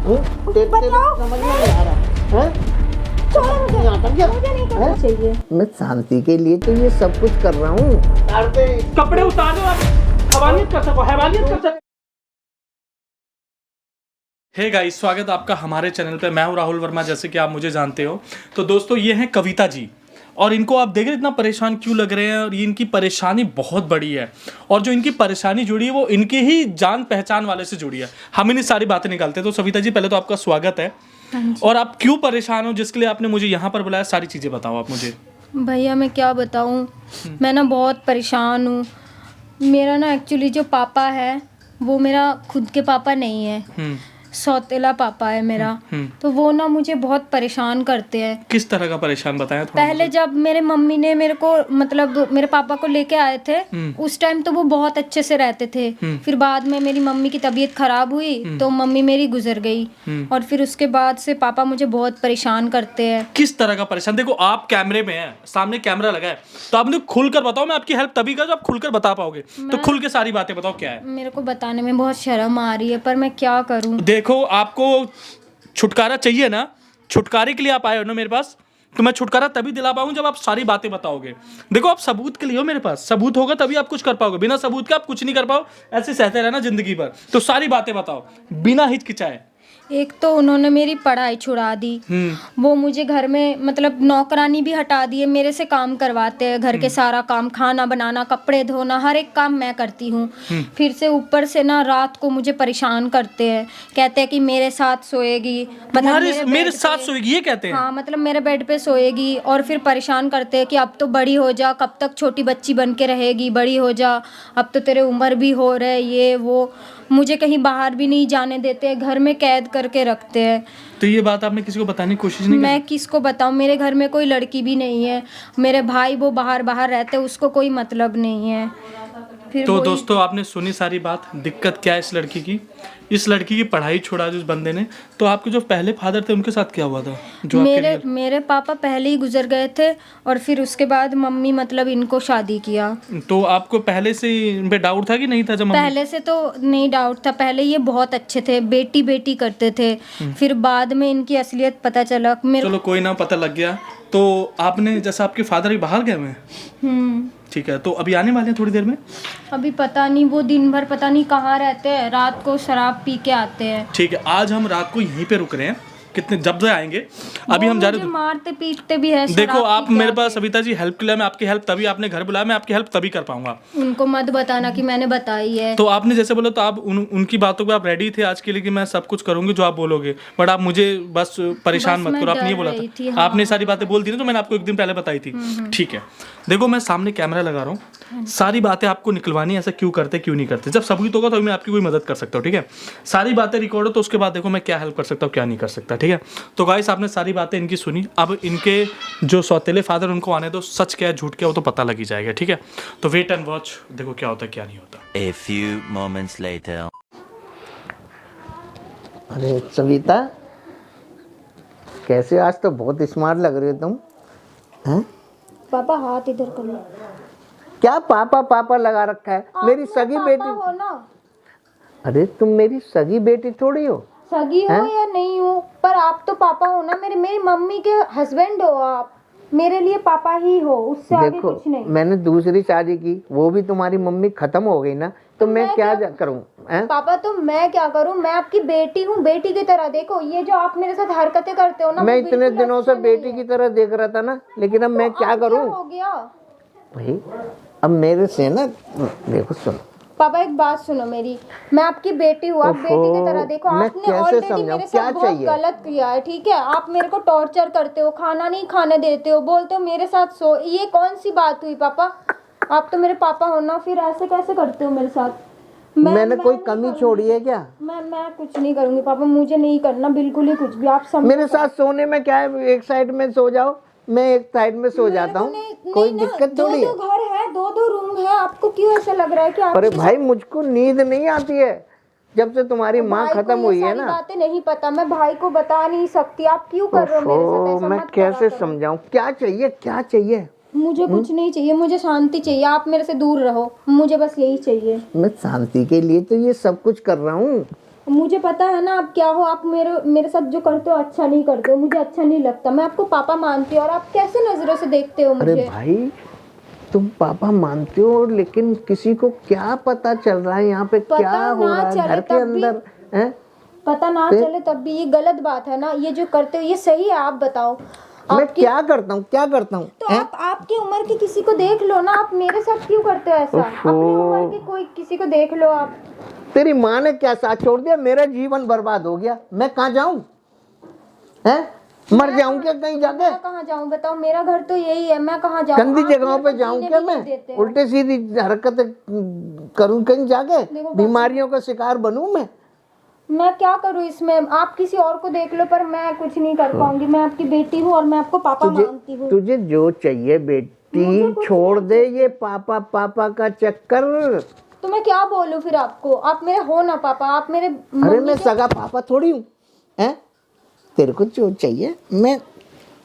समझ में नहीं आ रहा है? मुझे नहीं करना चाहिए। मैं शांति के लिए तो ये सब कुछ कर रहा हूँ। कपड़े उतार दो, आप हैवानियत कर सको, हैवानियत कर सको। हे गाइस, स्वागत आपका हमारे चैनल पे। मैं हूँ राहुल वर्मा, जैसे कि आप मुझे जानते हो। तो दोस्तों, ये हैं कविता जी, और इनको आप देख रहे इतना परेशान क्यों लग रहे हैं, और ये इनकी परेशानी बहुत बड़ी है, और जो इनकी परेशानी जुड़ी है वो इनकी ही जान पहचान वाले से जुड़ी है। हम इन्हें सारी बातें निकालते हैं। तो सविता जी, पहले तो आपका स्वागत है। और आप क्यों परेशान हो, जिसके लिए आपने मुझे यहाँ पर बुलाया, सारी चीज़ें बताओ आप मुझे। भैया मैं क्या बताऊँ, मैं ना बहुत परेशान हूँ। मेरा ना एक्चुअली जो पापा है वो मेरा खुद के पापा नहीं है, सौतेला पापा है मेरा। तो वो ना मुझे बहुत परेशान करते हैं। किस तरह का परेशान बताएं थोड़ा। पहले जब मेरे मम्मी ने मेरे को मतलब मेरे पापा को लेके आए थे, उस टाइम तो वो बहुत अच्छे से रहते थे। फिर बाद में मेरी मम्मी की तबीयत खराब हुई तो मम्मी मेरी गुजर गई, और फिर उसके बाद से पापा मुझे बहुत परेशान करते हैं। किस तरह का परेशान? देखो, आप कैमरे में हैं, सामने कैमरा लगा है, तो आपने खुलकर बताओ। मैं आपकी हेल्प तभी कर जब आप खुलकर बता पाओगे। तो खुल के सारी बातें बताओ, क्या है। मेरे को बताने में बहुत शर्म आ रही है, पर मैं क्या करूं। देखो, आपको छुटकारा चाहिए ना, छुटकारे के लिए आप आए हो ना मेरे पास, तो मैं छुटकारा तभी दिला पाऊंगा जब आप सारी बातें बताओगे। देखो, आप सबूत के लिए हो मेरे पास, सबूत होगा तभी आप कुछ कर पाओगे। बिना सबूत के आप कुछ नहीं कर पाओ, ऐसे सहते रहना जिंदगी भर। तो सारी बातें बताओ बिना हिचकिचाए। एक तो उन्होंने मेरी पढ़ाई छुड़ा दी, वो मुझे घर में मतलब नौकरानी भी हटा दी है, मेरे से काम करवाते हैं, घर के सारा काम, खाना बनाना, कपड़े धोना, हर एक काम मैं करती हूँ। फिर से ऊपर से ना रात को मुझे परेशान करते हैं, कहते हैं कि मेरे साथ सोएगी, मतलब मेरे साथ सोएगी, ये कहते हैं। हाँ, मतलब मेरे बेड पे सोएगी। और फिर परेशान करते हैं कि अब तो बड़ी हो जा, कब तक छोटी बच्ची बन के रहेगी, बड़ी हो जा, अब तो तेरे उम्र भी हो रहे, ये वो। मुझे कहीं बाहर भी नहीं जाने देते, घर में कैद करके रखते हैं। तो ये बात आपने किसी को बताने की कोशिश नहीं की? मैं किसको बताऊं, मेरे घर में कोई लड़की भी नहीं है, मेरे भाई वो बाहर रहते हैं, उसको कोई मतलब नहीं है। फिर तो दोस्तों, आपने सुनी सारी बात। दिक्कत क्या है इस लड़की की? इस लड़की की पढ़ाई छोड़ा जिस बंदे ने। तो आपके जो पहले फादर थे उनके साथ क्या हुआ था? जो मेरे पापा पहले ही गुजर गए थे, और फिर उसके बाद मम्मी मतलब इनको शादी किया। तो आपको पहले से इन पे डाउट था कि नहीं था? जब पहले से तो नहीं डाउट था, पहले ये बहुत अच्छे थे, बेटी बेटी करते थे। फिर बाद में इनकी असलियत पता चला। चलो कोई ना, पता लग गया। तो आपने, जैसा आपके फादर भी बाहर गए हुए, ठीक है, तो अभी आने वाले हैं थोड़ी देर में? अभी पता नहीं, वो दिन भर पता नहीं कहाँ रहते हैं, रात को शराब पी के आते हैं। ठीक है, आज हम रात को यहीं पे रुक रहे हैं। कितने जब से आएंगे, अभी हम जा रहे हैं। मारते पीटते भी है। देखो, आप मेरे पास सविता जी हेल्प के लिए, मैं आपकी हेल्प तभी आपने घर बुलाया, मैं आपकी हेल्प तभी कर पाऊंगा। उनको मत बताना कि मैंने बताई है। तो आपने जैसे बोला, तो आप उनकी बातों पे आप रेडी थे आज के लिए कि मैं सब कुछ करूंगी जो आप बोलोगे, बट आप मुझे बस परेशान मत करो। आपने ये बोला था, हाँ, आपने सारी बातें बोल दी ना, तो मैंने आपको एक दिन पहले बताई थी। ठीक है, देखो, मैं सामने कैमरा लगा रहा हूँ, सारी बातें आपको निकलवानी, ऐसा क्यों करते क्यों नहीं करते। जब सबूत होगा तो मैं आपकी कोई मदद कर सकता हूँ, ठीक है। सारी बातें रिकॉर्ड हो तो उसके बाद देखो मैं क्या हेल्प कर सकता हूँ, क्या नहीं कर सकता, ठीक है। तो गाइस, आपने सारी बातें इनकी सुनी। अब इनके जो सौतेले फादर, उनको आने दो, सच क्या है झूठ क्या है वो तो पता लग ही जाएगा, ठीक है। तो वेट एंड वॉच, देखो क्या होता है क्या नहीं होता। A few moments later. अरे सविता, कैसे? आज तो बहुत स्मार्ट लग रही हो तुम। हैं? पापा हाथ इधर कर लो। क्या पापा पापा लगा रखा है? मेरी सगी बेटी हो ना। अरे तुम मेरी सगी बेटी थोड़ी हो। सगी हो या नहीं हो, पर आप तो पापा हो ना, मेरी मम्मी के हस्बैंड हो आप, मेरे लिए पापा ही हो, उससे आगे कुछ नहीं। मैंने दूसरी शादी की, वो भी तुम्हारी मम्मी खत्म हो गई ना, तो मैं क्या करूं? पापा तो मैं क्या करूं, मैं आपकी बेटी हूँ, बेटी की तरह देखो। ये जो आप मेरे साथ हरकतें करते हो ना, मैं इतने दिनों से बेटी की तरह देख रहा था ना, लेकिन अब मैं क्या करूं? हो गया भाई, अब मेरे से ना, देखो सुनो पापा, एक बात सुनो मेरी, मैं आपकी बेटी हूँ, आप बेटी की तरह देखो। आपने ऑलरेडी मेरे साथ बहुत गलत किया है, ठीक है। आप मेरे को टॉर्चर करते हो, खाना नहीं खाने देते हो, बोलते हो मेरे साथ सो। ये कौन सी बात हुई पापा? आप तो मेरे पापा हो ना, फिर ऐसे कैसे करते हो मेरे साथ? मैंने कोई कमी छोड़ी है क्या? मैं कुछ नहीं करूंगी पापा, मुझे नहीं करना बिल्कुल ही कुछ भी। आप मेरे साथ सोने में क्या है, एक साइड में सो जाओ, मैं एक साइड में सो जाता हूँ, कोई दिक्कत थोड़ी है। दो घर है, दो रूम है, आपको क्यों ऐसा लग रहा है कि आप? अरे भाई, मुझको नींद नहीं आती है जब से तुम्हारी माँ खत्म हुई है ना। बातें नहीं पता, मैं भाई को बता नहीं सकती। आप क्यों कर रहे हो मेरे साथ ऐसा? मैं कैसे समझाऊं? क्या चाहिए, क्या चाहिए? मुझे कुछ नहीं चाहिए, मुझे शांति चाहिए। आप मेरे से दूर रहो, मुझे बस यही चाहिए। मैं शांति के लिए तो ये सब कुछ कर रहा हूँ। मुझे पता है ना आप क्या हो, आप मेरे साथ जो करते हो अच्छा नहीं करते हो, मुझे अच्छा नहीं लगता। मैं आपको पापा मानती हूँ और आप कैसे नजरों से देखते हो मुझे? अरे भाई तुम पापा मानते हो, लेकिन किसी को क्या पता चल रहा है यहाँ पे क्या हो रहा है घर के अंदर है? पता ना चले तब भी ये गलत बात है ना। ये जो करते हो ये सही है? आप बताओ मैं क्या करता हूँ, क्या करता हूँ? तो आप आपकी उम्र के किसी को देख लो ना, आप मेरे साथ क्यों करते हो ऐसा? अपनी उम्र के कोई किसी को देख लो आप। तेरी माँ ने क्या साथ छोड़ दिया? मेरा जीवन बर्बाद हो गया, मैं कहाँ जाऊँ? हैं? मर जाऊं क्या कहीं जाके? मैं कहाँ जाऊँ बताओ? मेरा घर तो यही है, मैं कहाँ जाऊँ? गंदी जगहों पे जाऊं क्या मैं? उल्टे सीधी हरकतें करूं कहीं जाके? बीमारियों का शिकार बनूं मैं क्या करूँ इसमें? आप किसी और को देख लो, पर मैं कुछ नहीं कर पाऊंगी। मैं आपकी बेटी हूँ और मैं आपको पापा मानती हूँ। तुझे जो चाहिए बेटी छोड़ दे ये पापा पापा का चक्कर। तो मैं क्या बोलूँ फिर आपको? आप मेरे हो ना पापा, आप मेरे अरे मैं सगा पापा थोड़ी हूँ हैं? तेरे को जो चाहिए मैं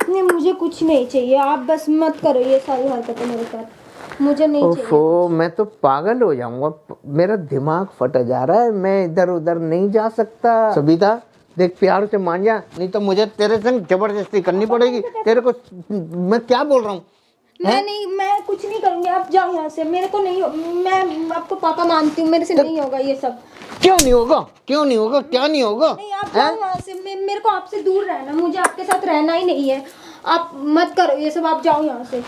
नहीं, मुझे कुछ नहीं चाहिए। आप बस मत करो ये सारी हरकतें मेरे साथ, मुझे नहीं चाहिए। ओफो, मैं तो पागल हो जाऊंगा, मेरा दिमाग फट जा रहा है, मैं इधर उधर नहीं जा सकता। सबिता देख, प्यार से मान जा, नहीं तो मुझे तेरे संग जबरदस्ती करनी पड़ेगी। तेरे को मैं क्या बोल रहा हूँ? मैं कुछ नहीं करूंगी। आप जाओ यहाँ से, मेरे को नहीं मैं आपको पापा मानती हूँ, मेरे से नहीं होगा ये सब। क्यों नहीं होगा? क्यों नहीं होगा? क्या नहीं होगा? नहीं, आप जाओ यहाँ से। मेरे को आपसे दूर रहना, मुझे आपके साथ रहना ही नहीं है। आप मत करो ये सब, आप जाओ यहाँ से।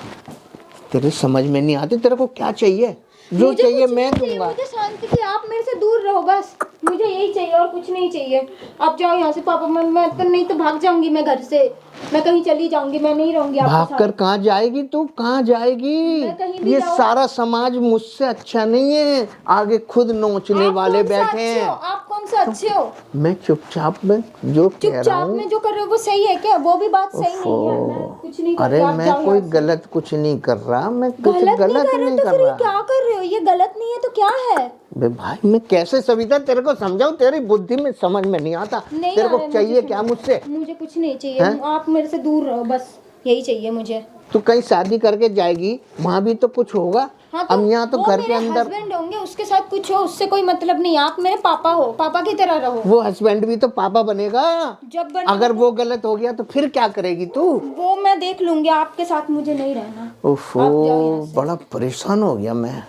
तेरे समझ में नहीं आती, तेरे को क्या चाहिए? जो चाहिए मैं दूंगा। मुझे शांति से, आप मेरे से दूर रहो बस, मुझे यही चाहिए और कुछ नहीं चाहिए। आप जाओ यहाँ से पापा। मैं तो नहीं तो भाग जाऊंगी मैं घर से, मैं कहीं चली जाऊंगी, मैं नहीं रहूंगी आपके साथ। भागकर कहाँ जाएगी तू? कहाँ जाएगी? ये सारा समाज मुझसे अच्छा नहीं है, आगे खुद नोचने वाले बैठे हैं। आप कौन से अच्छे हो? मैं चुपचाप में जो कह रहा हूँ, में जो कर रहे हो वो सही है क्या? वो भी बात सही नहीं है। मैं कुछ नहीं कर रही। अरे आप मैं जाओ कोई यहाँ से। गलत कुछ नहीं कर रहा, मैं कुछ गलत गलत नहीं तो कर फिर रहा। क्या कर रहे हो? ये गलत नहीं है तो क्या है? बे भाई मैं कैसे सविता तेरे को समझाऊं? तेरी बुद्धि में समझ में नहीं आता। नहीं तेरे को आ रहा है चाहिए मुझे क्या मुझसे? मुझे कुछ नहीं चाहिए। आप मेरे से दूर रहो बस, यही चाहिए मुझे। तू कहीं शादी करके जाएगी, वहाँ भी तो कुछ होगा। हाँ, अब यहाँ तो घर के अंदर हस्बैंड होंगे, उसके साथ कुछ हो, उससे कोई मतलब नहीं। आप मेरे पापा हो, पापा की तरह रहो। वो हस्बैंड भी तो पापा बनेगा। जब अगर वो गलत हो गया तो फिर क्या करेगी तू? वो मैं देख लूंगी, आपके साथ मुझे नहीं रहना। ओफो, बड़ा परेशान हो गया मैं।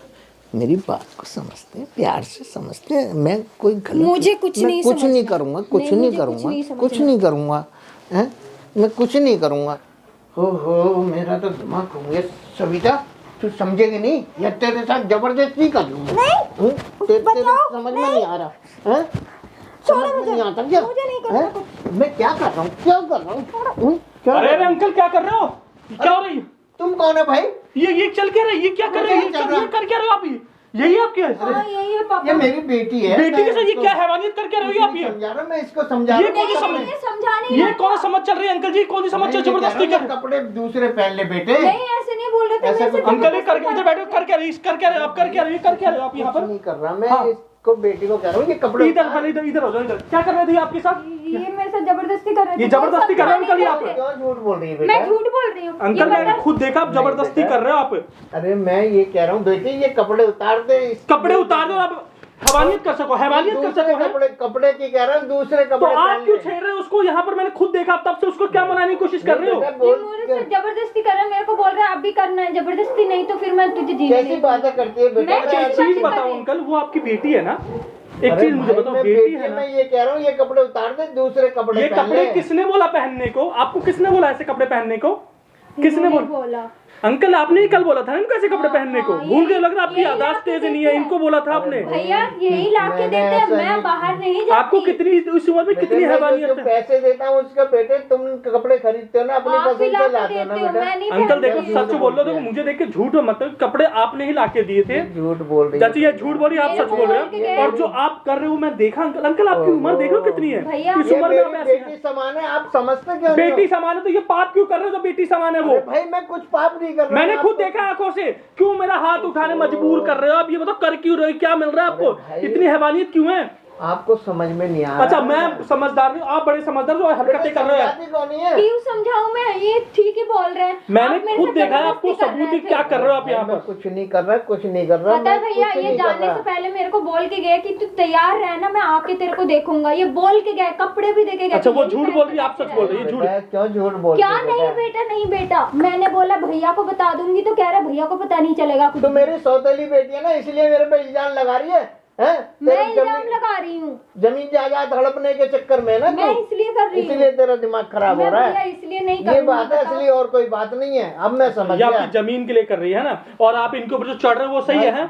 मेरी बात को समझते हैं, प्यार से समझते हैं। मैं कोई गलत मुझे कुछ मैं नहीं कुछ नहीं करूँगा, कुछ नहीं करूँगा, कुछ नहीं करूँगा, हैं? मैं कुछ नहीं करूँगा। हो मेरा तो दिमाग घूम गया। सविता तू समझेगी नहीं, या तेरे साथ जबरदस्ती कर लूँगा। नहीं तेरे समझ में नहीं आ रहा है? समझ में नहीं आता क्या? मुझे नहीं करना कुछ। मैं क्या कर रहा हूँ? क्या कर रहा हूँ? अरे अंकल क्या कर रहे हो? क्या हो रही है? तुम कौन है भाई? ये चल क्या रहा है? ये क्या कर रहे हो? ये कर क्या रहे हो आप? यही आपके हाँ, यही है पापा। ये मेरी बेटी है। बेटी के साथ ये क्या हैवानियत कर क्या रहे हो आप? ये समझा रहा, मैं इसको समझा ये रहा कौन सी समझ समझाने ये कौन सी समझ चल रही है अंकल जी? कौन सी समझ जबरदस्ती कर? कपड़े दूसरे पहन ले बेटे। नहीं, ऐसे नहीं बोल रहे थे। ऐसे मेरे से अंकल ये करके इधर बैठो, कर क्या रही है? आप कर क्या रहे हो आप यहाँ पर? नहीं कर रहा मैं, इसको बेटी को कह रहा हूँ ये कपड़े इधर हो जाओ। इधर क्या कर रहे थे आपके साथ? ये मेरे साथ जबरदस्ती कर रहे थे। ये जबरदस्ती कर रहे हो अंकल ये आप? क्यों झूठ बोल रही है बेटा? मैं झूठ बोल रही हूँ अंकल मैंने खुद देखा आप जबरदस्ती कर रहे हो आप। अरे मैं ये कह रहा हूँ बेटी ये कपड़े उतार दे। कपड़े उतार दो आप, हैवानियत कर सको है? कपड़े की कह रहा हूँ, दूसरे तो कपड़े आप क्यों छेड़ रहे हो उसको? यहाँ पर मैंने खुद देखा, तब से उसको क्या मनाने की कोशिश कर रहे हो? मेरे से जबरदस्ती कर रहा है, मेरे को बोल रहा है अब भी करना है। जबरदस्ती नहीं तो फिर मैं तुझे जीने कैसी बातें करती है बेटा? एक चीज बताओ अंकल, वो आपकी बेटी है ना? एक चीज मुझे बताओ, बेटी है ना? मैं ये कह रहा हूँ ये कपड़े उतार दे, दूसरे कपड़े ये पहन कपड़े ले। किसने बोला पहनने को? आपको किसने बोला ऐसे कपड़े पहनने को? किसने बोला? अंकल आपने ही कल बोला था इनको ऐसे कपड़े पहनने को। भूल गए लग रहा आपकी यादाश्त तेज नहीं है। इनको बोला था आपने। भैया यही लाके देते हैं, मैं बाहर नहीं जाती। आपको कितनी इस उम्र में कितनी हैवानियत है? पैसे देता हूँ उसका बेटे, तुम कपड़े खरीदते हो ना अपनी पसंद से लाते हो ना बेटा। अंकल देखो सच बोल रहे हो, मुझे देख के झूठ मत, कपड़े आपने ही लाके दिए थे। झूठ बोल रही चाची ये झूठ बोल रही है, आप सच बोल रहे हो। और जो आप कर रहे हो मैं देखा अंकल। अंकल आपकी उम्र देख रहे हो कितनी है? इस उम्र में आप ऐसे बेटी समान है, आप समझते क्यों? बेटी समान है तो ये पाप क्यों कर रहे हो? तो बेटी समान है वो। भाई मैं कुछ पाप नहीं कर रहा। मैंने खुद देखा आंखों से। क्यों मेरा हाथ उठाने मजबूर कर रहे हो आप? ये बताओ कर क्यों रहे हो? क्या मिल रहा है आपको? इतनी हैवानियत क्यों है? आपको समझ में नहीं आ रहा। अच्छा मैं समझदार नहीं, आप बड़े समझदार जो हरकतें कर रहे हो। समझाती कौन है? क्यों समझाऊं मैं? ये ठीक ही बोल रहे हैं। मैंने आप मेरे खुद से देखा है आपको जबरदस्ती कर सबूत रहे क्या थे। कर रहे हो आप यहाँ मैं पर। कुछ नहीं कर रहा, कुछ नहीं कर रहा। पता है मैं भैया, कुछ ये नहीं कर जाने रहा। से पहले मेरे को बोल के गए कि तू तैयार रहना, मैं आके तेरे को देखूंगा। ये बोल के गए, कपड़े भी देके गए। अच्छा वो यही झूठ पहन बोल के रही है, आप सच जाते बोल रहे। रही है, झूठ। बेटा, क्यों झूठ बोल क्या रही नहीं बेटा, नहीं बेटा, मैंने बोला भैया को बता दूंगी तो कह रहा भैया को पता नहीं चलेगा कुछ। तो मेरी सौतेली बेटी है ना, इसलिए मेरे पे इल्जाम लगा रही है, हैं? मैं तेरी इल्जाम लगा रही हूँ, जमीन जायदाद हड़पने के चक्कर में ना मैं तू, इसलिए कर रही हूँ। इसलिए तेरा दिमाग खराब हो मैं रहा भैया है। इसलिए नहीं ये करूंगी, बात है, बताओ। इसलिए और कोई बात नहीं है। अब मैं समझ ये गया। आपकी जमीन के लिए कर रही है ना, और आप इनके ऊपर जो चढ़ रहे हो वो सही है।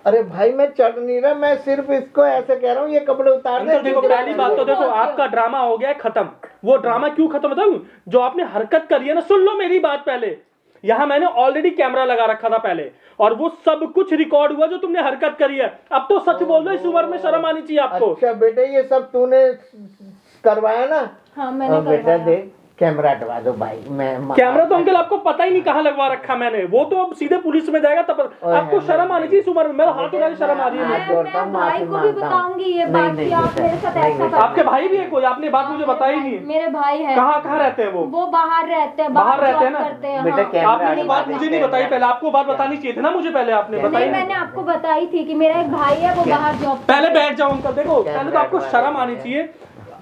अरे भाई मैं चढ़ नहीं रहा, मैं सिर्फ इसको ऐसे कह रहा हूँ ये कपड़े उतार दे। अंकल देखो, पहली बात तो देखो आपका ड्रामा हो गया है खत्म। वो ड्रामा क्यों खत्म बताऊं? जो आपने हरकत करी है ना, सुन लो मेरी बात पहले। यहाँ मैंने ऑलरेडी कैमरा लगा रखा था पहले, और वो सब कुछ रिकॉर्ड हुआ जो तुमने हरकत करी है। अब तो सच बोल दो, इस उम्र में शर्म आनी चाहिए आपको। अच्छा बेटे, ये सब तूने करवाया ना? हाँ मैंने बेटा करवाया। देख, कैमरा हटवा दो भाई। मैं कैमरा तो अंकल आपको पता ही नहीं कहाँ लगवा रखा मैंने। वो तो अब सीधे पुलिस में जाएगा तब। आपको शर्म आनी चाहिए इस उम्र में। मेरा हाथ उठा के शर्म आ रही है। मैं भाई को भी बताऊंगी ये बात कि आप मेरे साथ ऐसा कर। आपके भाई भी है कोई? आपने बात मुझे बताई नहीं। मेरे भाई है। कहाँ कहाँ रहते हैं वो? वो बाहर रहते हैं, बाहर रहते हैं जॉब ना? करते हैं। बेटा, हाँ। कैमरा आपने ये बात मुझे नहीं बताई पहले। आपको बात बतानी चाहिए थी ना मुझे पहले, आपने बताई नहीं, नहीं। मैंने आपको बताई थी कि मेरा एक भाई है, वो बाहर जॉब। पहले बैठ जाओ अंकल, देखो पहले तो आपको शर्म आनी चाहिए।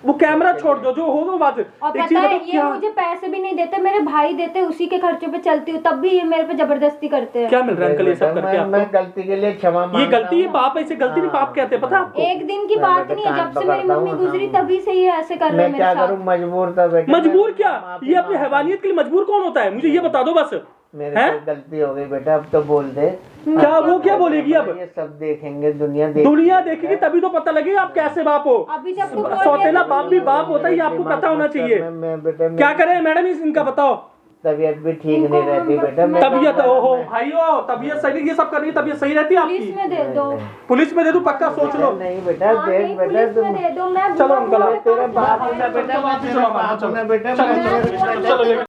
वो कैमरा छोड़ दो, जो होगा वो बात। और एक पता चीज है, बताओ, ये क्या मुझे पैसे भी नहीं देते, मेरे भाई देते, उसी के खर्चे पे चलती हूँ, तब भी ये मेरे पे जबरदस्ती करते हैं। क्या मिल रहा है अंकल ये सब करके मैं आपको? गलती के लिए क्षमा ये मांगता गलती है, हूँ। पाप है, इसे गलती नहीं पाप कहते हैं, पता है आपको? एक दिन की मैं बात बेटा नहीं है, कान जब से मेरी पकड़ता मम्मी हूँ, गुजरी हाँ। तभी से ये ऐसे कर रहे मैं हैं मेरे क्या साथ। करूँ, मजबूर था बेटा। मजबूर मैं क्या? माफी ये अपनी मांगता हूँ। हैवानियत के लिए मजबूर कौन होता है? मुझे ये बता दो बस। मेरे हैं? से गलती हो गई बेटा, अब तो बोल दे। क्या वो क्या बोलेगी अब? ये सब देखेंगे, दुनिया देखेगी। दुनिया देखेगी तभी तो पता लगेगा आप कैसे बाप हो। अभी जब तो बोल रही है सौतेला तो बाप भी बाप होता है, ये आपको पता होना चाहिए। बेटा क्या करें मैडम इनका बताओ? तबीयत भी ठीक नहीं रहती बेटा। मैं तबीयत ओहो भाइयों, तबीयत सही, ये सब करनी है, तबीयत सही रहती है पुलिस आपकी? में दे दो। पुलिस में दे दूं? पक्का सोच लो। नहीं बेटा, हाँ, देख नहीं, बेटा पुलिस में दे दो। मैं चलो अंकल, तेरा बाप चलो, होता बेटा, मैं तेरा बाप होता बेटा। चलो, चलो, चलो,